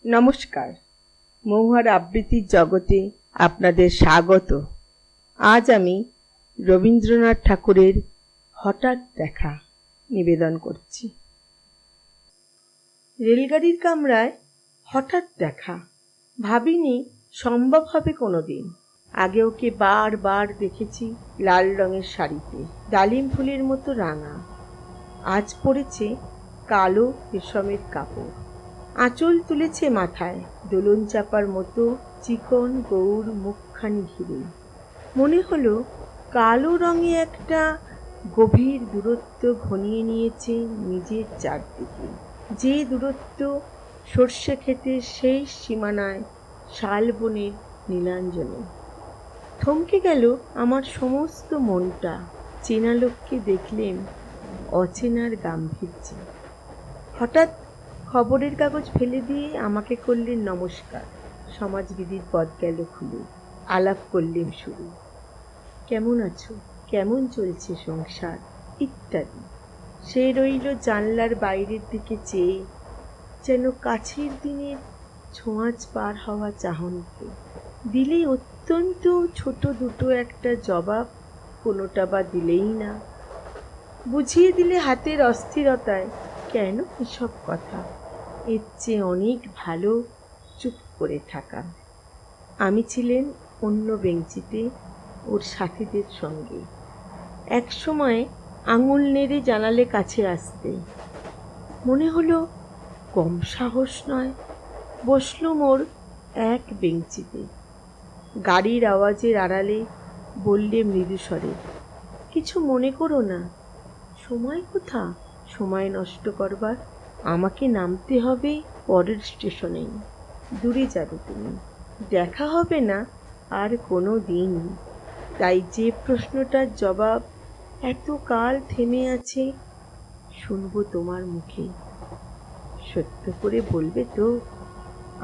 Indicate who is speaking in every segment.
Speaker 1: নমস্কার, মহুয়ার আবৃত্তির জগতে আপনাদের স্বাগত। আজ আমি রবীন্দ্রনাথ ঠাকুরের হঠাৎ দেখা নিবেদন করছি। রেলগাড়ির কামরায় হঠাৎ দেখা, ভাবিনি সম্ভব হবে কোনোদিন। আগে ওকে বারবার দেখেছি লাল রঙের শাড়িতে, ডালিম ফুলের মতো রাঙা। আজ পরেছে কালো রেশমের কাপড়, আঁচল তুলেছে মাথায়, দোলন চাপার মতো চিকন গৌর মুখখানি ঘিরে। মনে হলো কালো রঙে একটা গভীর দূরত্ব ঘনিয়ে নিয়েছে নিজের চারদিকে, যে দূরত্ব সর্ষে ক্ষেতের শেষ সীমানায় শালবনের নীলাঞ্জনে। থমকে গেল আমার সমস্ত মনটা। চেনা লোককে দেখলেন অচেনার গাম্ভীর্যে। হঠাৎ খবরের কাগজ ফেলে দিয়ে আমাকে করলেন নমস্কার। সমাজবিধির পথ গেল খুলে, আলাপ করলেন শুরু। কেমন আছো, কেমন চলছে সংসার ইত্যাদি। সে রইল জানলার বাইরের দিকে চেয়ে, যেন কাছের দিনের ছোঁয়াচ পার হওয়া চাহনিতে। দিলেই অত্যন্ত ছোট দুটো একটা জবাব, কোনোটা বা দিলেই না। বুঝিয়ে দিলে হাতের অস্থিরতায় কেন এসব কথা, এর চেয়ে অনেক ভালো চুপ করে থাকা। আমি ছিলেন অন্য বেঞ্চিতে ওর সাথীদের সঙ্গে। এক সময় আঙুল নেড়ে জানালে কাছে আসতে। মনে হলো কম সাহস নয়। বসলুম ওর এক বেঞ্চিতে। গাড়ির আওয়াজের আড়ালে বললে মৃদুস্বরে, কিছু মনে করো না। সময় কোথা সময় নষ্ট করবার? আমাকে নামতে হবে পরের স্টেশনেই। দূরে যাবে তুমি, দেখা হবে না আর কোনো দিন। তাই যে প্রশ্নটার জবাব এতকাল থেমে আছে, শুনবো তোমার মুখে। সত্য করে বলবে তো?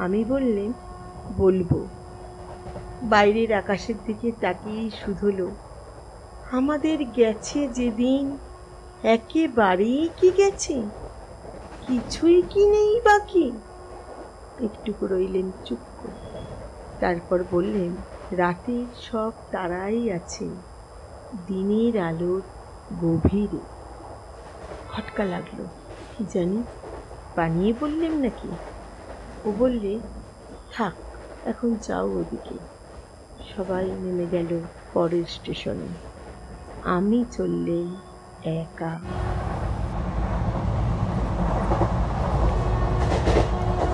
Speaker 1: আমি বললেন, বলবো। বাইরের আকাশের দিকে তাকিয়েই শুধোলো, আমাদের গেছে যেদিন একেবারেই কি গেছে, কিছুই কি নেই বাকি। একটুকু রইলেন চুপ করে, তারপর বললেন, রাতের সব তারাই আছে দিনের আলোর গভীরে। খটকা লাগলো, কি জানি বানিয়ে বললেন নাকি। ও বললে, থাক এখন যাও ওদিকে। সবাই নেমে গেল পরের স্টেশনে, আমি চললেই একা।